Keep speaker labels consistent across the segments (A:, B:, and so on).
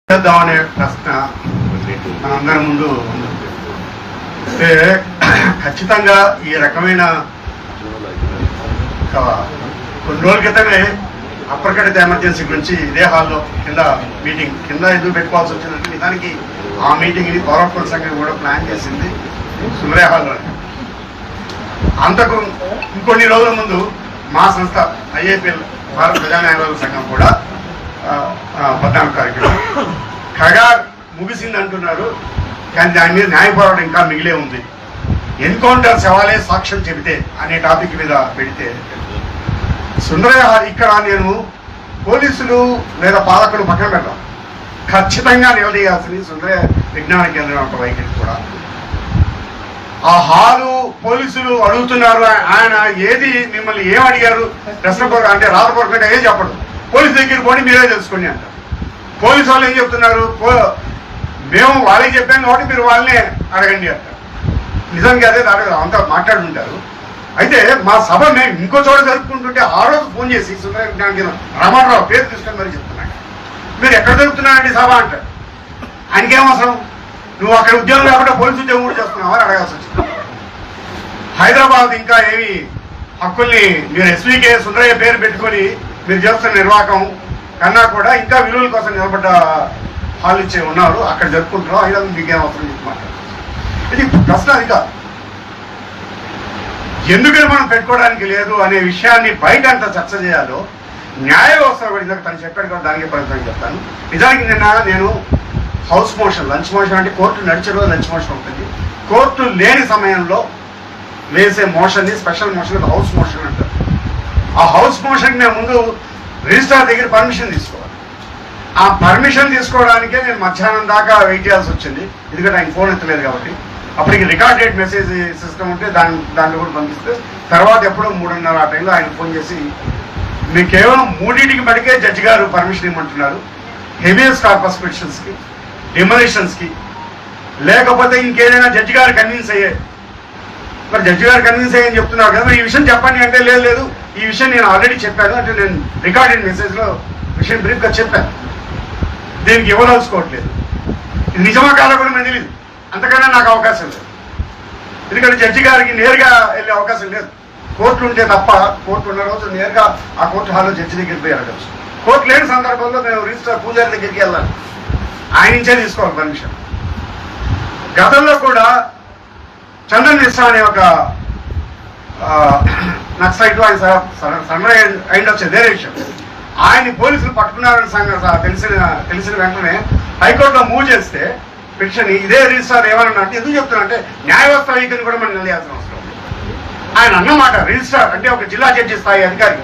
A: చేద్దామనే ప్రశ్న మనందరి ముందు ఉంది. అంటే ఖచ్చితంగా ఈ రకమైన కొన్ని రోజుల క్రితమే అప్రకటిత ఎమర్జెన్సీ గురించి ఇదే హాల్లో కింద మీటింగ్ ఎందుకు పెట్టుకోవాల్సి వచ్చిందంటే నిజానికి ఆ మీటింగ్ని పౌరకుల సంఘం కూడా ప్లాన్ చేసింది సుమరే హాల్లో. అంతకు ఇంకొన్ని రోజుల ముందు మా సంస్థ ఐఏపీఎల్ భారత ప్రజా న్యాయవాదుల సంఘం కూడా 14 తారీఖున ఖగా ముగిసింది అంటున్నారు, కానీ దాని మీద న్యాయ పోరాటం ఇంకా మిగిలే ఉంది. ఎన్కౌంటర్ సవాలే సాక్ష్యం చెబితే అనే టాపిక్ మీద పెడితే సుందరయ్య ఇక్కడ నేను పోలీసులు లేదా పాలకులు పక్కన పెట్టాం, ఖచ్చితంగా నిలదీయాల్సింది సుందరయ్య విజ్ఞాన కేంద్రం ఒక వైఖరి కూడా. ఆ హాలు పోలీసులు అడుగుతున్నారు, ఆయన ఏది మిమ్మల్ని ఏం అడిగారు ప్రశ్న అంటే రాతపూర్వకంగా ఏం చెప్పడు, పోలీసు దగ్గర పోనీ మీరే తెలుసుకోండి అంటారు. పోలీసు వాళ్ళు ఏం చెప్తున్నారు, మేము వాళ్ళకి చెప్పాం కాబట్టి మీరు వాళ్ళనే అడగండి అంటారు. నిజంగా అదే అడగదు, అంతా మాట్లాడుతుంటారు. అయితే మా సభ మేము ఇంకో చోట జరుపుకుంటుంటే ఆ రోజు ఫోన్ చేసి సుందర విజ్ఞాన రామారావు పేరు తీసుకొని మరి చెప్తున్నాడు, మీరు ఎక్కడ జరుపుతున్నారండి సభ అంటారు. ఆయనకేం అవసరం, నువ్వు అక్కడ ఉద్యోగం లేకుండా పోలీసు ఉద్యోగం కూడా చేస్తున్నావు అని అడగాల్సి వచ్చింది. హైదరాబాద్ ఇంకా ఏమి హక్కుల్ని మీరు ఎస్వీకే సుందరయ్య పేరు పెట్టుకొని మీరు చేస్తున్న నిర్వాహకం కన్నా కూడా ఇంకా విలువల కోసం నిలబడ్డ హాల్ ఇచ్చే ఉన్నారు, అక్కడ జరుపుకుంటున్నాం, అయినా మీకేం అవసరం చెప్పి మాట్లాడుతున్నాం. ఇది ప్రశ్న అది కాదు, ఎందుకని మనం పెట్టుకోవడానికి లేదు అనే విషయాన్ని బయట అంతా చర్చ చేయాలో న్యాయ వ్యవస్థ కూడా ఇందాక తను చెప్పాడు కదా, దానికి ప్రయత్నం చెప్తాను. నిజానికి నేను హౌస్ మోషన్ లంచ్ మోషన్ అంటే కోర్టు నడిచే రోజు లంచ్ మోషన్ ఉంటుంది, కోర్టు లేని సమయంలో వేసే మోషన్ని స్పెషల్ మోషన్ హౌస్ మోషన్ అంటారు. ఆ హౌస్ మోషన్ మేము ముందు రిజిస్ట్రార్ దగ్గర పర్మిషన్ తీసుకోవాలి. ఆ పర్మిషన్ తీసుకోవడానికే నేను మధ్యాహ్నం దాకా వెయిట్ చేయాల్సి వచ్చింది, ఎందుకంటే ఆయన ఫోన్ ఎత్తలేదు కాబట్టి. అప్పటికి రికార్డెడ్ మెసేజ్ సిస్టమ్ ఉంటే దాంట్లో కూడా పంపిస్తే తర్వాత ఎప్పుడో 3:30 ఆ టైంలో ఆయన ఫోన్ చేసి మీకు కేవలం 3టికి మటుకే జడ్జి గారు పర్మిషన్ ఇవ్వమంటున్నారు, హెవియస్ కార్పస్ పిటిషన్స్కి, డిమోలిషన్స్కి, లేకపోతే ఇంకేదైనా జడ్జి గారు కన్విన్స్ అయ్యే. మరి జడ్జి గారు కన్విన్స్ అయ్యని చెప్తున్నారు కదా, మరి ఈ విషయం చెప్పండి అంటే లేదు ఈ విషయం నేను ఆల్రెడీ చెప్పాను అంటే నేను రికార్డెడ్ మెసేజ్లో విషయం బ్రీఫ్గా చెప్పాను, దీనికి ఇవ్వదలుచుకోవట్లేదు. ఇది నిజమా కాదా కూడా నాకు తెలియదు, అంతకన్నా నాకు అవకాశం లేదు. ఎందుకంటే జడ్జి గారికి నేరుగా వెళ్ళే అవకాశం లేదు, కోర్టులు ఉంటే తప్ప. కోర్టు ఉన్న రోజు నేరుగా ఆ కోర్టు హాల్లో జడ్జి దగ్గరికి పోయి అడగచ్చు. కోర్టు లేని సందర్భంలో మేము రిజిస్టర్ పూజారి దగ్గరికి వెళ్ళాలి, ఆయన నుంచే తీసుకోవాలి పర్మిషన్. గతంలో కూడా చందన్ మిశ్రా అనే ఒక నక్సలైట్ ఆయన సరెండర్ అయింది వచ్చేది వేరే విషయం. ఆయన్ని పోలీసులు పట్టుకున్నారని తెలిసిన వెంటనే హైకోర్టులో మూవ్ చేస్తే పిటిషన్ ఇదే రిజిస్ట్రార్ ఏమన్నా అంటే ఎందుకు చెప్తున్నా అంటే న్యాయ వ్యవస్థ వైఖరిని కూడా మనం నిలయాల్సిన అవసరం. ఆయన అన్నమాట రిజిస్ట్రార్ అంటే ఒక జిల్లా జడ్జి స్థాయి అధికారి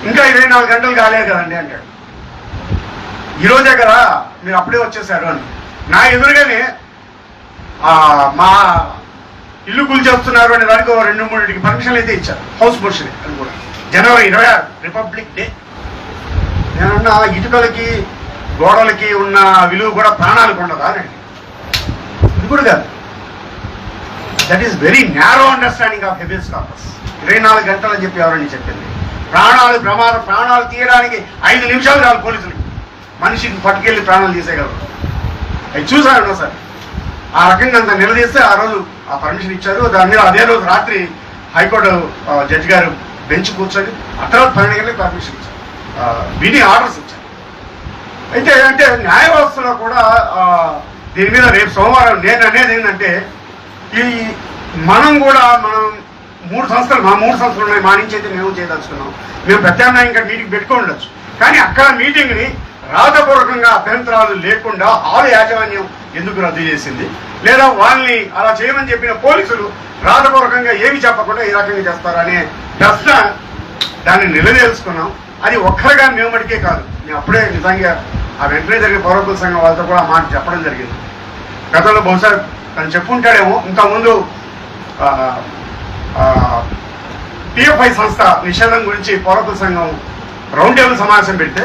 A: ఇంకా 24 గంటలు కాలేదు కదండి అంటాడు. ఈరోజే కదా మీరు అప్పుడే వచ్చేసారు అని. నా ఎదురుగానే మా ఇల్లు కూల్చేస్తున్నారు అనే దానికి 2-3 పర్మిషన్లు అయితే ఇచ్చారు, హౌస్ మోషన్ అని కూడా. జనవరి 26 రిపబ్లిక్ డే. నేనన్నా ఇటుకలకి గోడలకి ఉన్న విలువ కూడా ప్రాణాలకు ఉండదా అని. ఇది కూడా కాదు, that is very narrow understanding of habeas corpus. 24 గంటలు అని చెప్పి ఎవరని చెప్పింది. ప్రాణాలు తీయడానికి 5 నిమిషాలు చాలు పోలీసులకి, మనిషిని పట్టుకెళ్ళి ప్రాణాలు తీసేయగలరు. అవి చూసాను సార్. ఆ రకంగా అంత నిలదీస్తే ఆ రోజు ఆ పర్మిషన్ ఇచ్చారు. దాని మీద అదే రోజు రాత్రి హైకోర్టు జడ్జి గారు బెంచ్ కూర్చొని ఆ తర్వాత 12 గంటలకు పర్మిషన్ ఇచ్చారు, విని ఆర్డర్స్ ఇచ్చారు. అయితే అంటే న్యాయ వ్యవస్థలో కూడా దీని మీద రేపు సోమవారం నేను అనేది ఏంటంటే మనం 3 సంస్థలు ఉన్నాయి, మా నుంచి అయితే మేము చేయదలుచుకున్నాం. మేము ప్రత్యామ్నాయంగా మీటింగ్ పెట్టుకోండొచ్చు, కానీ అక్కడ మీటింగ్ని రాతపూర్వకంగా అభ్యంతరాలు లేకుండా హాల్ యాజమాన్యం ఎందుకు రద్దు చేసింది, లేదా వాళ్ళని అలా చేయమని చెప్పిన పోలీసులు రాతపూర్వకంగా ఏమి చెప్పకుండా ఈ రకంగా చేస్తారనే ప్రశ్న దాన్ని నిలదీల్చుకున్నాం. అది ఒక్కరిగా మేము మటుకే కాదు, నేను అప్పుడే నిజంగా ఆ వెంటనే జరిగే పౌరకుల సంఘం వాళ్ళతో కూడా మాట చెప్పడం జరిగింది. గతంలో బహుశా తను చెప్పుంటాడేమో, ఇంతకుముందు పిఎఫ్ఐ సంస్థ నిషేధం గురించి పౌరకుల సంఘం రౌండ్ టేబుల్ సమావేశం పెడితే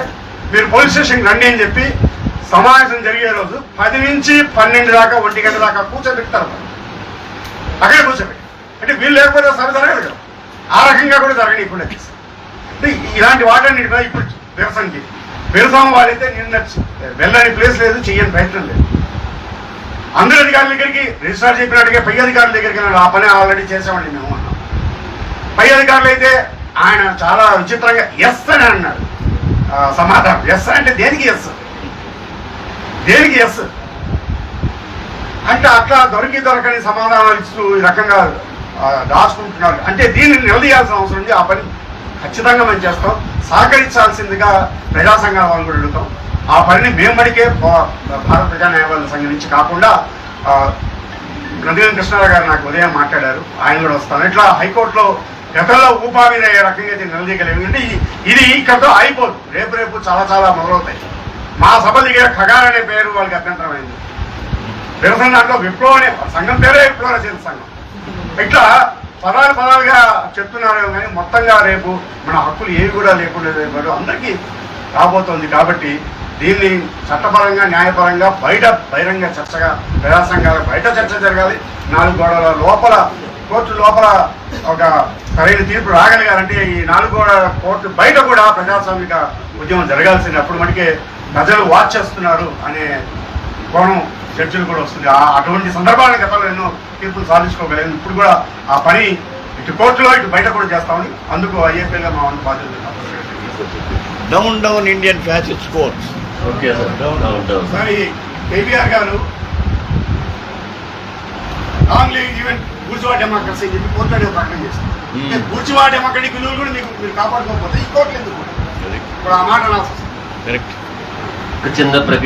A: మీరు పోలీస్ స్టేషన్కి రండి అని చెప్పి సమావేశం జరిగే రోజు 10 నుంచి 12 దాకా 1 గంట దాకా కూర్చోబెడతారు. అక్కడే కూర్చోబెట్టి అంటే వీళ్ళు లేకపోతే సరే జరగదు కదా, ఆ రకంగా కూడా జరగని ఇప్పుడు. ఇలాంటి వాటన్నిటి ఇప్పుడు నిరసనకి పేరుసామ వాళ్ళైతే నిన్న వెళ్ళని ప్లేస్ లేదు, చెయ్యని ప్రయత్నం లేదు. అందరి అధికారుల దగ్గరికి రిజిస్ట్రార్ చెప్పినట్టుగా పై అధికారుల దగ్గరికి వెళ్ళాడు. ఆ పని ఆల్రెడీ చేసామండి మేము అన్నాం. పై అధికారులు అయితే ఆయన చాలా విచిత్రంగా ఎస్ అని అన్నాడు సమాధానం. ఎస్ అంటే దేనికి ఎస్, దేనికి ఎస్ అంటే అట్లా దొరకని సమాధానాలు ఇస్తూ ఈ రకంగా దాచుకుంటున్నారు. అంటే దీన్ని నిలదీయాల్సిన అవసరం ఉంది. ఆ పని ఖచ్చితంగా మేము చేస్తాం. సహకరించాల్సిందిగా ప్రజా సంఘాల వాళ్ళు కూడా అడుగుతాం. ఆ పనిని మేము మడికే భారత ప్రజా న్యాయవాదుల సంఘం నుంచి కాకుండా నందిగం కృష్ణారావు గారు నాకు ఉదయం మాట్లాడారు, ఆయన కూడా వస్తాను. ఇట్లా హైకోర్టులో గతంలో ఊపా మీద ఏ రకంగా అయితే నిలదీయగలేము. ఎందుకంటే ఇది ఇక్కడతో అయిపోదు, రేపు చాలా చాలా మొదలవుతాయి. మా సభ దిగే ఖగార్ అనే పేరు వాళ్ళకి అభ్యంతరమైంది. వ్యవసాయ దాంట్లో విప్లవం అనే సంఘం పేరే విప్లవ రచయిత సంఘం. ఇట్లా పదాలుగా చెప్తున్నారు కానీ మొత్తంగా రేపు మన హక్కులు ఏవి కూడా లేకుండా రేపు అందరికీ రాబోతోంది. కాబట్టి దీన్ని చట్టపరంగా న్యాయపరంగా బహిరంగ చర్చగా ప్రజా సంఘాల బయట చర్చ జరగాలి. 4 గోడల లోపల కోర్టు లోపల ఒక సరైన తీర్పు రాగలిగారంటే ఈ 4 గోడల కోర్టు బయట కూడా ప్రజాస్వామిక ఉద్యమం జరగాల్సింది. అప్పుడు మనకి ప్రజలు వాచ్ చేస్తున్నారు అనే కోణం చర్చలు కూడా వస్తుంది. అటువంటి సందర్భాలను గతంలో ఎన్నో తీర్పులు సాధించుకోగలేదు. ఇప్పుడు కూడా ఆ పని ఇటు కోర్టులో ఇటు బయట కూడా చేస్తామని అందుకు ఐఏపీగా మా వంతు బాధ్యత.
B: Down Indian fascist courts.
C: Okay sir.
A: Sir ఈ కేబీఆర్ గారు long leave event bourgeois democracy చెప్పి కోర్టులో ప్రకటన చేస్తారు. బూర్జువా డెమోక్రసీ విలువలు కూడా మీరు కాపాడుకోకపోతే ఈ కోర్టులు ఎందుకు ఇప్పుడు ఆ మాట అనాల్సి వస్తుంది.
C: చిన్న ప్రకటన